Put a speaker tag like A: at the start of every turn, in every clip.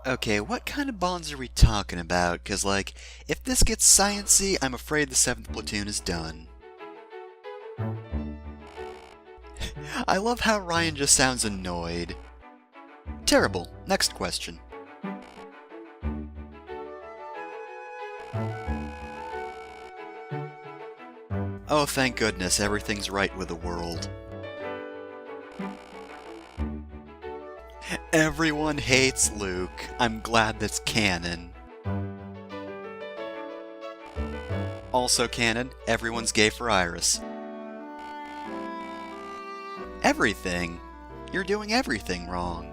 A: Okay, what kind of bonds are we talking about? Because, like, if this gets science-y, I'm afraid the 7th platoon is done. I love how Ryan just sounds annoyed. Terrible. Next question. Oh, thank goodness, everything's right with the world. Everyone hates Luke. I'm glad that's canon. Also canon, everyone's gay for Iris. Everything. You're doing everything wrong.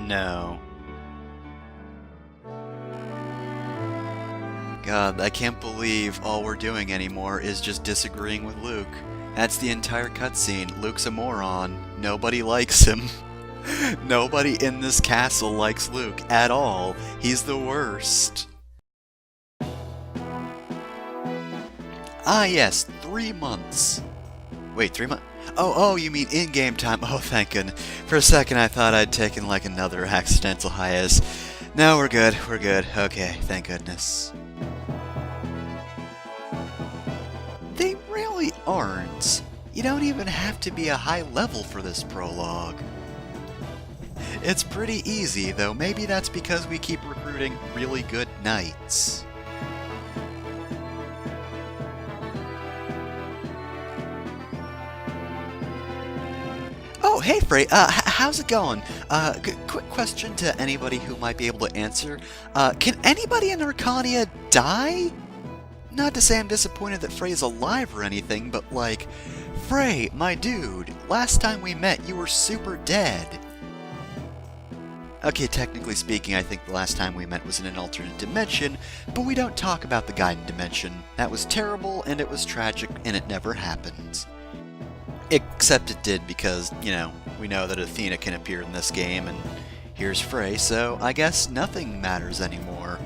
A: No. God, I can't believe all we're doing anymore is just disagreeing with Luke. That's the entire cutscene. Luke's a moron. Nobody likes him. Nobody in this castle likes Luke at all. He's the worst. Ah yes, 3 months. Wait, 3 months? Oh, you mean in-game time. Oh, thank goodness. For a second I thought I'd taken like another accidental hiatus. No, we're good, we're good. Okay, thank goodness. They really aren't. You don't even have to be a high level for this prologue. It's pretty easy, though maybe that's because we keep recruiting really good knights. Oh, hey Frey, how's it going? Quick question to anybody who might be able to answer. Can anybody in Arcania die? Not to say I'm disappointed that Frey's alive or anything, but like, Frey, my dude, last time we met you were super dead. Okay, technically speaking, I think the last time we met was in an alternate dimension, but we don't talk about the Gaiden dimension. That was terrible, and it was tragic, and it never happened. Except it did because, you know, we know that Athena can appear in this game, and here's Frey, so I guess nothing matters anymore.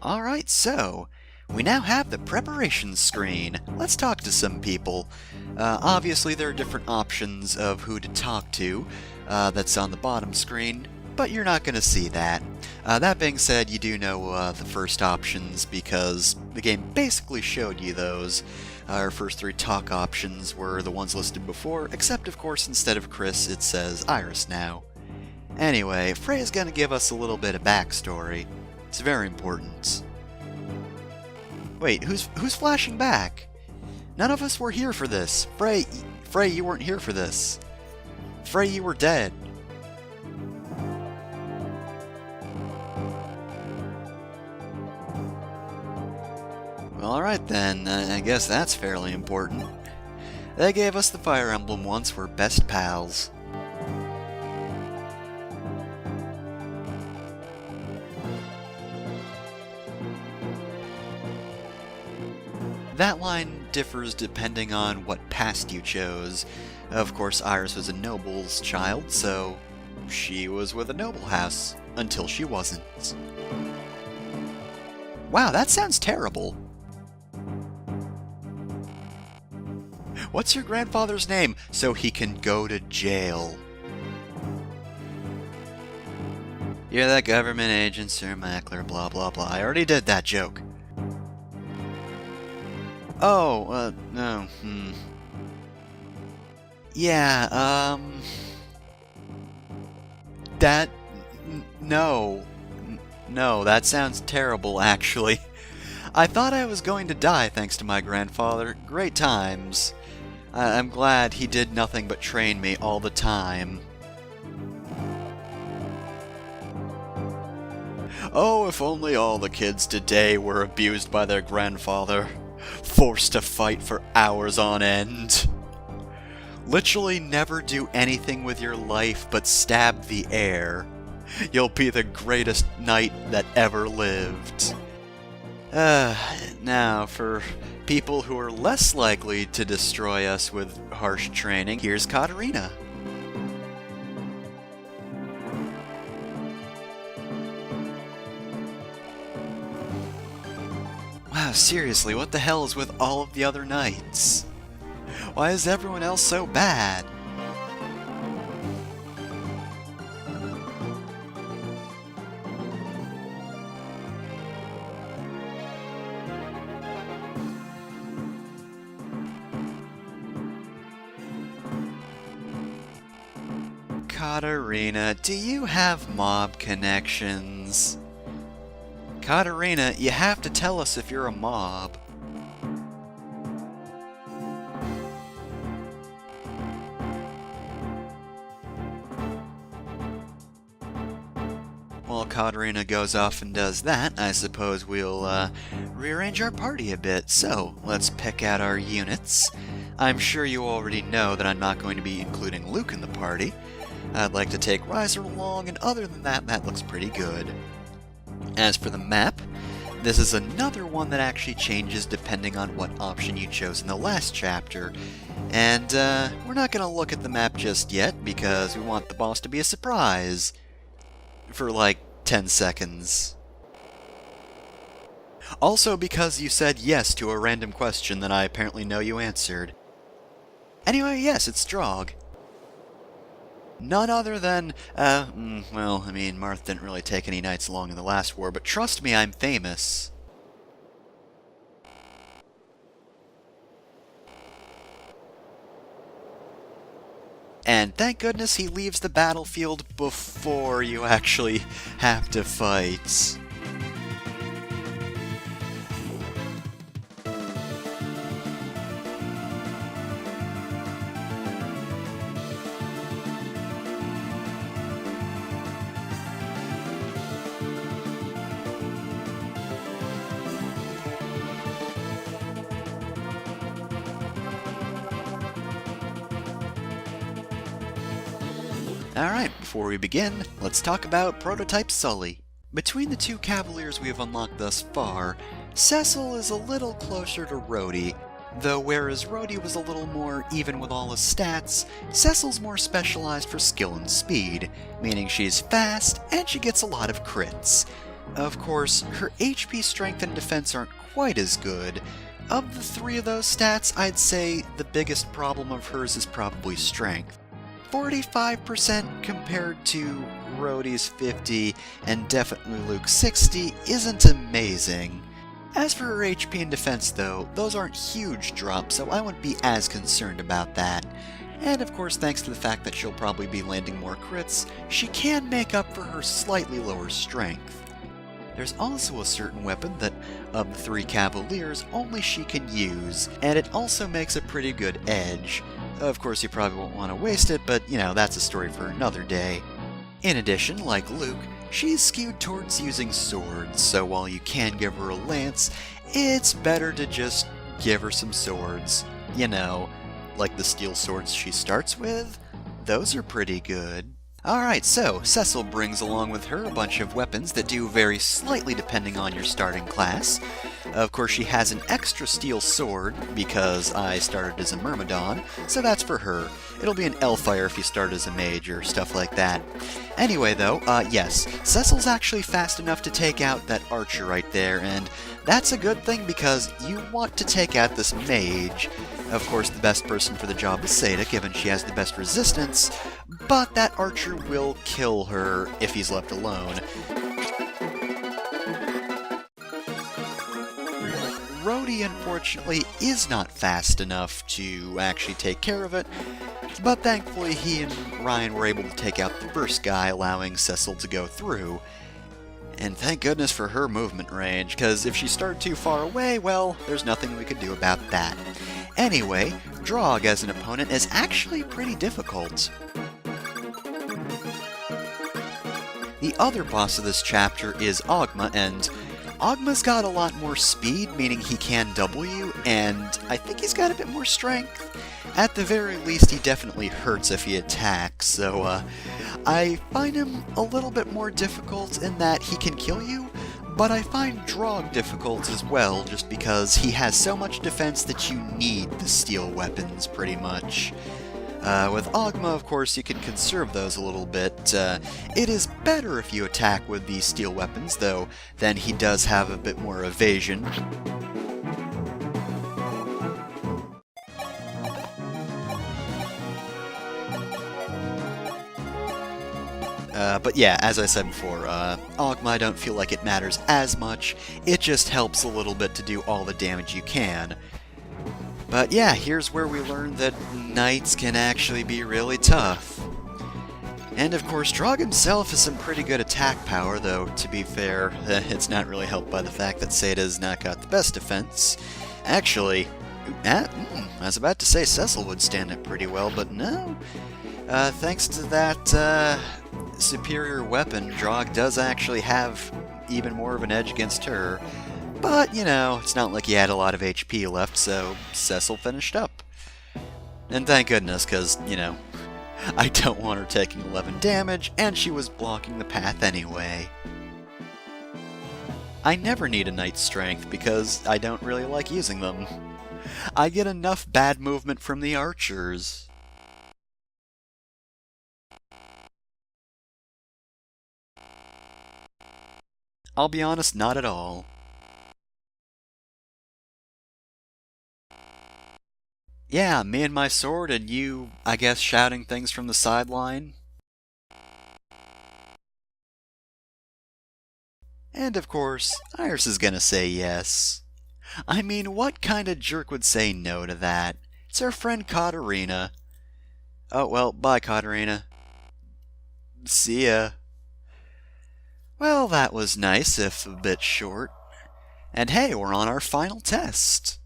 A: Alright, so, we now have the preparation screen. Let's talk to some people. Obviously there are different options of who to talk to, that's on the bottom screen, but you're not going to see that. That being said, you do know the first options because the game basically showed you those. Our first 3 talk options were the ones listed before, except of course instead of Chris it says Iris now. Anyway, Frey is going to give us a little bit of backstory. It's very important. Wait, who's flashing back? None of us were here for this. Frey, you weren't here for this. Frey, you were dead. Well, alright then, I guess that's fairly important. They gave us the Fire Emblem once, we're best pals. That line differs depending on what past you chose. Of course, Iris was a noble's child, so she was with a noble house, until she wasn't. Wow, that sounds terrible. What's your grandfather's name so he can go to jail? You're that government agent, Sir Mackler, blah blah blah. I already did that joke. Oh, no, Yeah, No, that sounds terrible, actually. I thought I was going to die thanks to my grandfather. Great times. I'm glad he did nothing but train me all the time. Oh, if only all the kids today were abused by their grandfather. Forced to fight for hours on end. Literally never do anything with your life but stab the air. You'll be the greatest knight that ever lived. Now, for people who are less likely to destroy us with harsh training, here's Katarina. Wow, seriously, what the hell is with all of the other knights? Why is everyone else so bad? Katarina, do you have mob connections? Katarina, you have to tell us if you're a mob. While Katarina goes off and does that, I suppose we'll rearrange our party a bit. So, let's pick out our units. I'm sure you already know that I'm not going to be including Luke in the party. I'd like to take Riser along, and other than that, that looks pretty good. As for the map, this is another one that actually changes depending on what option you chose in the last chapter. And we're not going to look at the map just yet, because we want the boss to be a surprise. For like 10 seconds. Also because you said yes to a random question that I apparently know you answered. Anyway, yes, it's Drog. None other than, well, I mean, Marth didn't really take any knights along in the last war, but trust me, I'm famous. And thank goodness he leaves the battlefield before you actually have to fight. Alright, before we begin, let's talk about Prototype Sully. Between the two Cavaliers we have unlocked thus far, Cecille is a little closer to Rhodey, though whereas Rhodey was a little more even with all his stats, Cecile's more specialized for skill and speed, meaning she's fast and she gets a lot of crits. Of course, her HP, strength, and defense aren't quite as good. Of the three of those stats, I'd say the biggest problem of hers is probably strength. 45% compared to Rhodey's 50 and definitely Luke's 60 isn't amazing. As for her HP and defense though, those aren't huge drops, so I wouldn't be as concerned about that. And of course, thanks to the fact that she'll probably be landing more crits, she can make up for her slightly lower strength. There's also a certain weapon that, of the three Cavaliers, only she can use, and it also makes a pretty good edge. Of course, you probably won't want to waste it, but, you know, that's a story for another day. In addition, like Luke, she's skewed towards using swords, so while you can give her a lance, it's better to just give her some swords. You know, like the steel swords she starts with? Those are pretty good. Alright, so Cecille brings along with her a bunch of weapons that do vary slightly depending on your starting class. Of course, she has an extra steel sword, because I started as a Myrmidon, so that's for her. It'll be an Elfire if you start as a mage or stuff like that. Anyway though, yes, Cecile's actually fast enough to take out that archer right there, and that's a good thing because you want to take out this mage. Of course, the best person for the job is Seda, given she has the best resistance, but that archer will kill her if he's left alone. Rhodey, unfortunately, is not fast enough to actually take care of it, but thankfully he and Ryan were able to take out the first guy, allowing Cecille to go through. And thank goodness for her movement range, because if she started too far away, well, there's nothing we could do about that. Anyway, Drog as an opponent is actually pretty difficult. The other boss of this chapter is Ogma, and Ogma's got a lot more speed, meaning he can double you, and I think he's got a bit more strength. At the very least, he definitely hurts if he attacks, so I find him a little bit more difficult in that he can kill you, but I find Drog difficult as well, just because he has so much defense that you need the steel weapons, pretty much. With Ogma, of course, you can conserve those a little bit. It is better if you attack with the steel weapons, though then he does have a bit more evasion. But yeah, as I said before, Ogma, I don't feel like it matters as much. It just helps a little bit to do all the damage you can. But yeah, here's where we learn that knights can actually be really tough. And of course, Drog himself has some pretty good attack power, though, to be fair, it's not really helped by the fact that Seida's not got the best defense. Actually, I was about to say Cecille would stand it pretty well, but no. Thanks to that superior weapon, Drog does actually have even more of an edge against her. But, you know, it's not like he had a lot of HP left, so Cecille finished up. And thank goodness, because, you know, I don't want her taking 11 damage, and she was blocking the path anyway. I never need a knight's strength, because I don't really like using them. I get enough bad movement from the archers. I'll be honest, not at all. Yeah, me and my sword, and you, I guess, shouting things from the sideline. And of course, Iris is gonna say yes. I mean, what kind of jerk would say no to that? It's our friend Katarina. Oh, well, bye, Katarina. See ya. Well, that was nice, if a bit short. And hey, we're on our final test.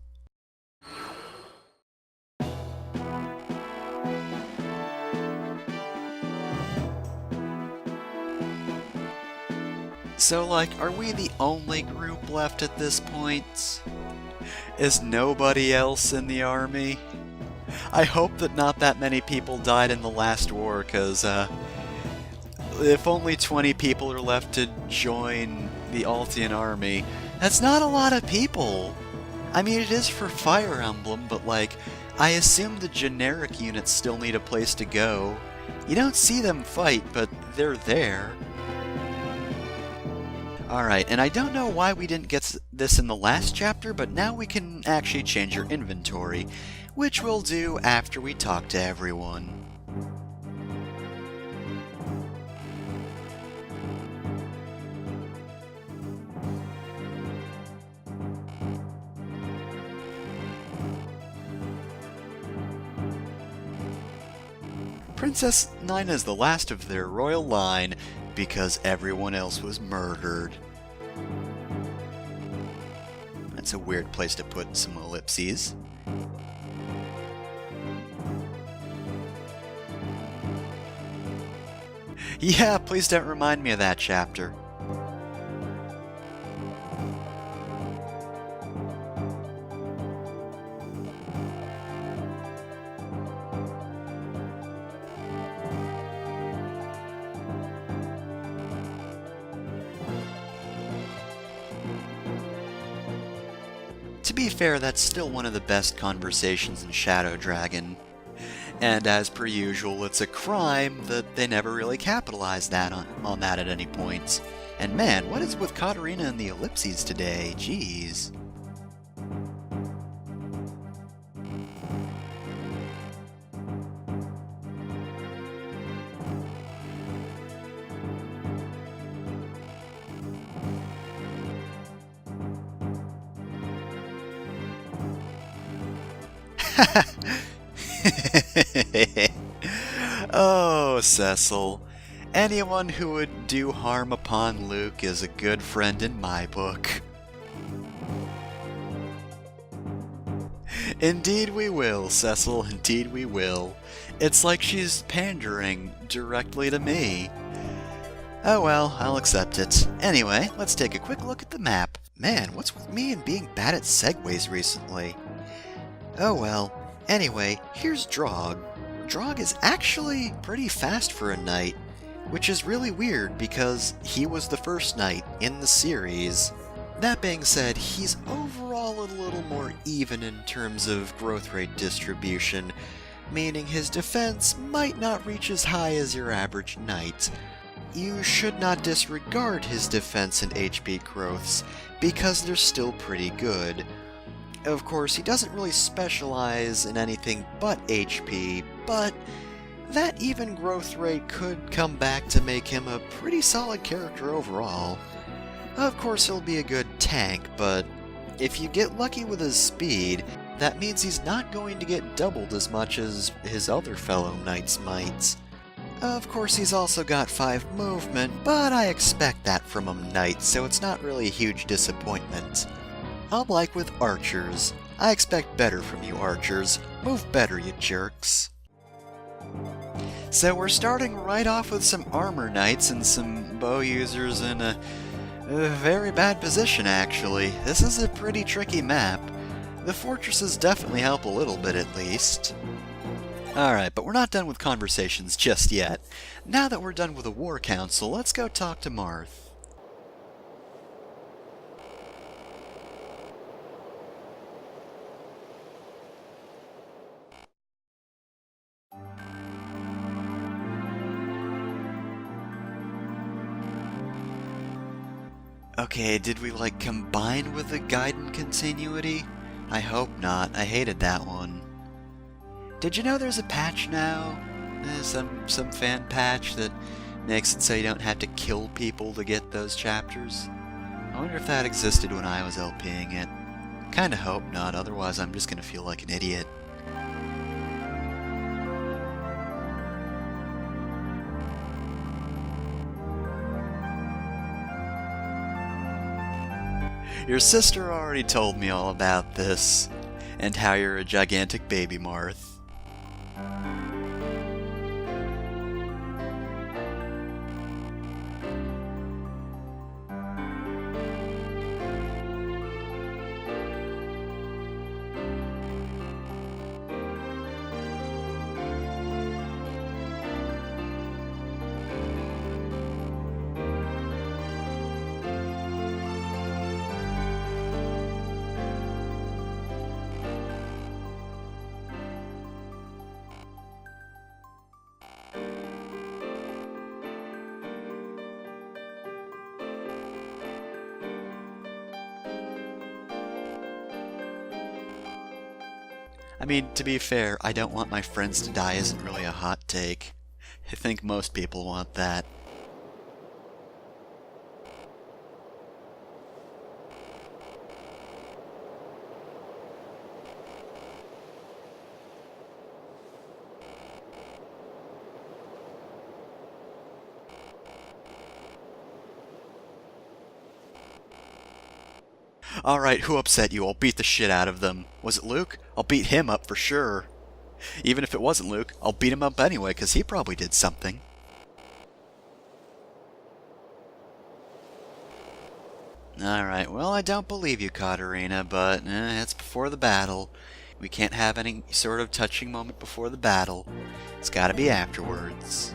A: So, like, are we the only group left at this point? Is nobody else in the army? I hope that not that many people died in the last war, because, if only 20 people are left to join the Altian army, that's not a lot of people. I mean, it is for Fire Emblem, but like, I assume the generic units still need a place to go. You don't see them fight, but they're there. Alright, and I don't know why we didn't get this in the last chapter, but now we can actually change your inventory, which we'll do after we talk to everyone. Princess Nina is the last of their royal line because everyone else was murdered. That's a weird place to put some ellipses. Yeah, please don't remind me of that chapter. To be fair, that's still one of the best conversations in Shadow Dragon. And as per usual, it's a crime that they never really capitalized on that at any point. And man, what is with Katarina and the ellipses today? Jeez. Oh, Cecille. Anyone who would do harm upon Luke is a good friend in my book. Indeed we will, Cecille, indeed we will. It's like she's pandering directly to me. Oh well, I'll accept it. Anyway, let's take a quick look at the map. Man, what's with me and being bad at segues recently? Oh well. Anyway, here's Drog. Drog is actually pretty fast for a knight. which is really weird because he was the first knight in the series. That being said, he's overall a little more even in terms of growth rate distribution, meaning his defense might not reach as high as your average knight. You should not disregard his defense and HP growths, because they're still pretty good. Of course, he doesn't really specialize in anything but HP, but that even growth rate could come back to make him a pretty solid character overall. Of course, he'll be a good tank, but if you get lucky with his speed, that means he's not going to get doubled as much as his other fellow knights might. Of course, he's also got 5 movement, but I expect that from a knight, so it's not really a huge disappointment. Unlike with archers, I expect better from you archers. Move better, you jerks. So we're starting right off with some armor knights and some bow users in a very bad position, actually. This is a pretty tricky map. The fortresses definitely help a little bit, at least. Alright, but we're not done with conversations just yet. Now that we're done with the War Council, let's go talk to Marth. Okay, did we, like, combine with the Gaiden continuity? I hope not. I hated that one. Did you know there's a patch now? Some fan patch that makes it so you don't have to kill people to get those chapters? I wonder if that existed when I was LPing it. Kinda hope not, otherwise I'm just gonna feel like an idiot. Your sister already told me all about this, and how you're a gigantic baby, Marth. I mean, to be fair, I don't want my friends to die isn't really a hot take. I think most people want that. Alright, who upset you? I'll beat the shit out of them. Was it Luke? I'll beat him up for sure. Even if it wasn't Luke, I'll beat him up anyway, because he probably did something. Alright, well, I don't believe you, Katarina, but it's before the battle. We can't have any sort of touching moment before the battle. It's gotta be afterwards.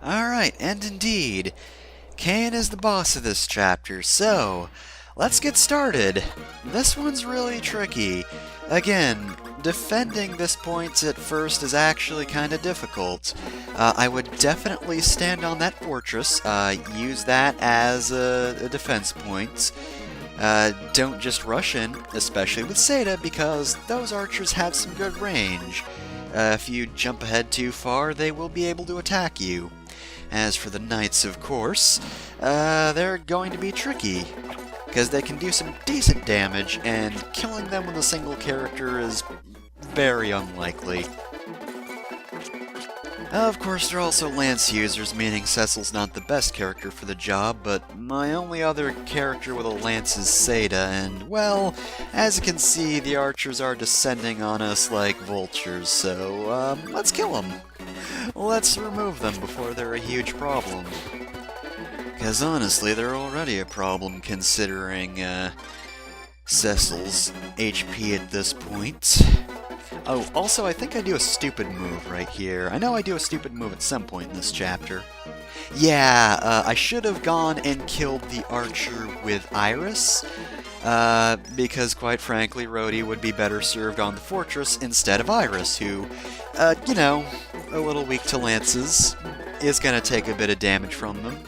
A: Alright, and indeed, Cain is the boss of this chapter, so let's get started. This one's really tricky. Again, defending this point at first is actually kinda difficult. I would definitely stand on that fortress, use that as a defense point. Don't just rush in, especially with Seda, because those archers have some good range. If you jump ahead too far, they will be able to attack you. As for the knights, of course, they're going to be tricky, because they can do some decent damage, and killing them with a single character is very unlikely. Of course, they're also lance users, meaning Cecile's not the best character for the job, but my only other character with a lance is Seda, and, well, as you can see, the archers are descending on us like vultures, so, let's kill them. Let's remove them before they're a huge problem. Because honestly, they're already a problem considering, Cecile's HP at this point. Oh, also, I think I do a stupid move right here. I know I do a stupid move at some point in this chapter. Yeah, I should have gone and killed the archer with Iris, because quite frankly, Rhodey would be better served on the fortress instead of Iris, who, you know, a little weak to lances, is gonna take a bit of damage from them.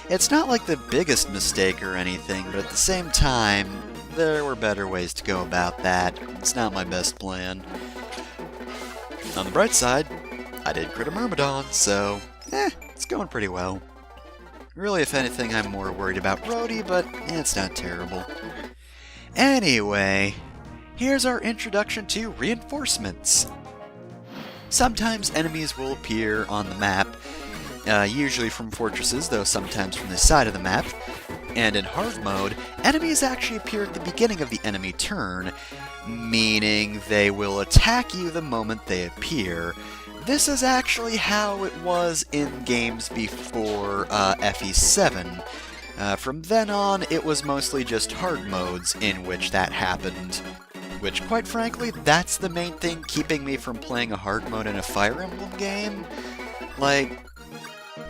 A: It's not like the biggest mistake or anything, but at the same time, there were better ways to go about that. It's not my best plan. On the bright side, I did crit a Myrmidon, so, it's going pretty well. Really, if anything, I'm more worried about Rhodey, but it's not terrible. Anyway, here's our introduction to reinforcements. Sometimes enemies will appear on the map, usually from fortresses, though sometimes from the side of the map. And in hard mode, enemies actually appear at the beginning of the enemy turn, meaning they will attack you the moment they appear. This is actually how it was in games before FE7. From then on, it was mostly just hard modes in which that happened. Which, quite frankly, that's the main thing keeping me from playing a hard mode in a Fire Emblem game. Like,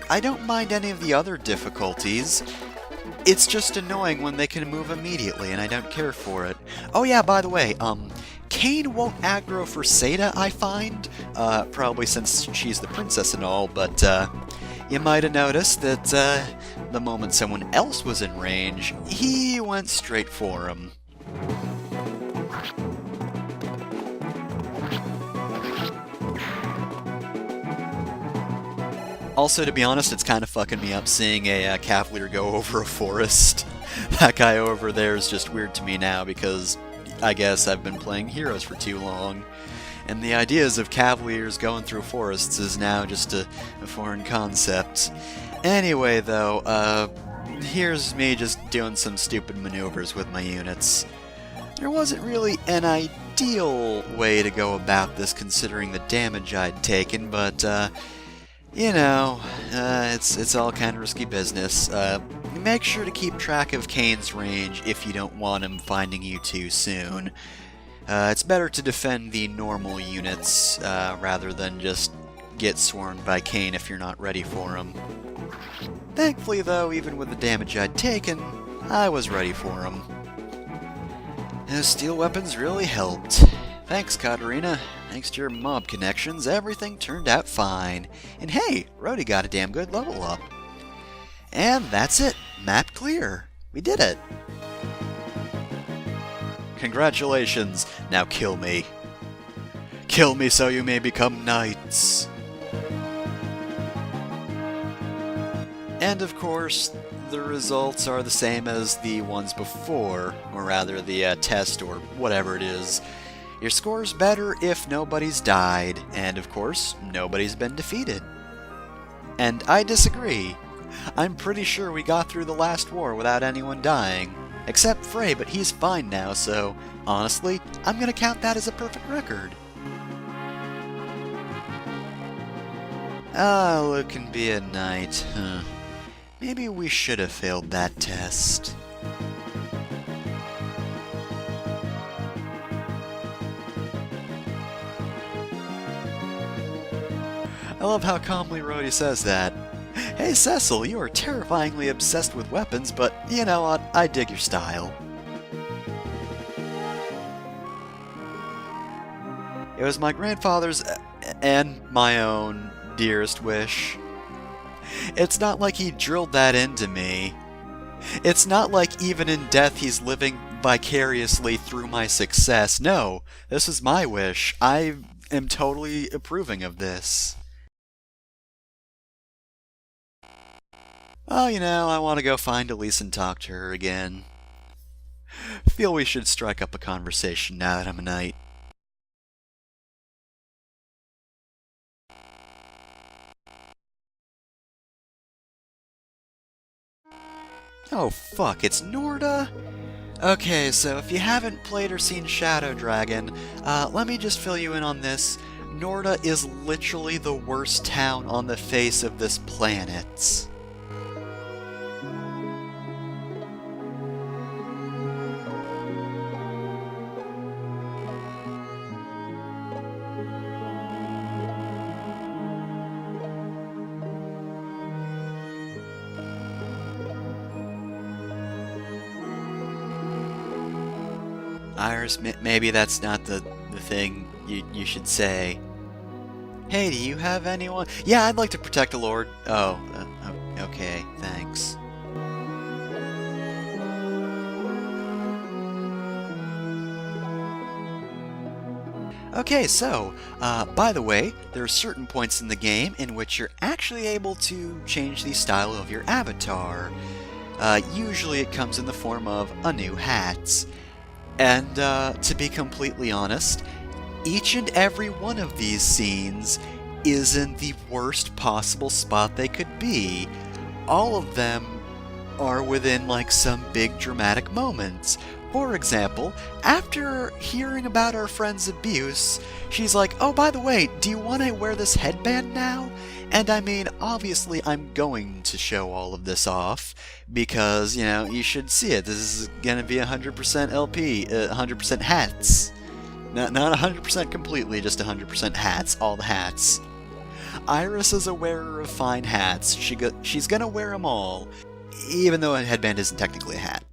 A: I don't mind any of the other difficulties. It's just annoying when they can move immediately, and I don't care for it. Oh yeah, by the way, Kain won't aggro for Seda, I find. Probably since she's the princess and all, but, you might have noticed that, the moment someone else was in range, he went straight for him. Also, to be honest, it's kind of fucking me up seeing a Cavalier go over a forest. That guy over there is just weird to me now because I guess I've been playing Heroes for too long. And the ideas of Cavaliers going through forests is now just a foreign concept. Anyway, though, here's me just doing some stupid maneuvers with my units. There wasn't really an ideal way to go about this considering the damage I'd taken, but, you know, it's all kind of risky business. Make sure to keep track of Kain's range if you don't want him finding you too soon. It's better to defend the normal units rather than just get swarmed by Kain if you're not ready for him. Thankfully, though, even with the damage I'd taken, I was ready for him. Those steel weapons really helped. Thanks, Katarina. Thanks to your mob connections, everything turned out fine. And hey, Rhodey got a damn good level up. And that's it. Map clear. We did it. Congratulations. Now kill me. Kill me so you may become knights. And of course, the results are the same as the ones before, or rather the test or whatever it is. Your score's better if nobody's died, and of course, nobody's been defeated. And I disagree. I'm pretty sure we got through the last war without anyone dying. Except Frey, but he's fine now, so honestly, I'm gonna count that as a perfect record. Ah, Luke can be a knight, huh. Maybe we should have failed that test. I love how calmly Rhodey says that. Hey Cecille, you are terrifyingly obsessed with weapons, but you know what, I dig your style. It was my grandfather's and my own dearest wish. It's not like he drilled that into me. It's not like even in death he's living vicariously through my success. No, this is my wish. I am totally approving of this. Oh, you know, I want to go find Elise and talk to her again. Feel we should strike up a conversation now that I'm a knight. Oh fuck, it's Norda? Okay, so if you haven't played or seen Shadow Dragon, let me just fill you in on this. Norda is literally the worst town on the face of this planet. Iris, maybe that's not the thing you should say. Hey, do you have anyone? Yeah, I'd like to protect a lord. Oh, okay, thanks. Okay, so, by the way, there are certain points in the game in which you're actually able to change the style of your avatar. Usually it comes in the form of a new hat. And, to be completely honest, each and every one of these scenes is in the worst possible spot they could be. All of them are within, like, some big dramatic moments. For example, after hearing about our friend's abuse, she's like, oh, by the way, do you want to wear this headband now? And I mean, obviously I'm going to show all of this off, because, you know, you should see it. This is gonna be 100% LP, 100% hats. Not 100% completely, just 100% hats, all the hats. Iris is a wearer of fine hats. She's gonna wear them all, even though a headband isn't technically a hat.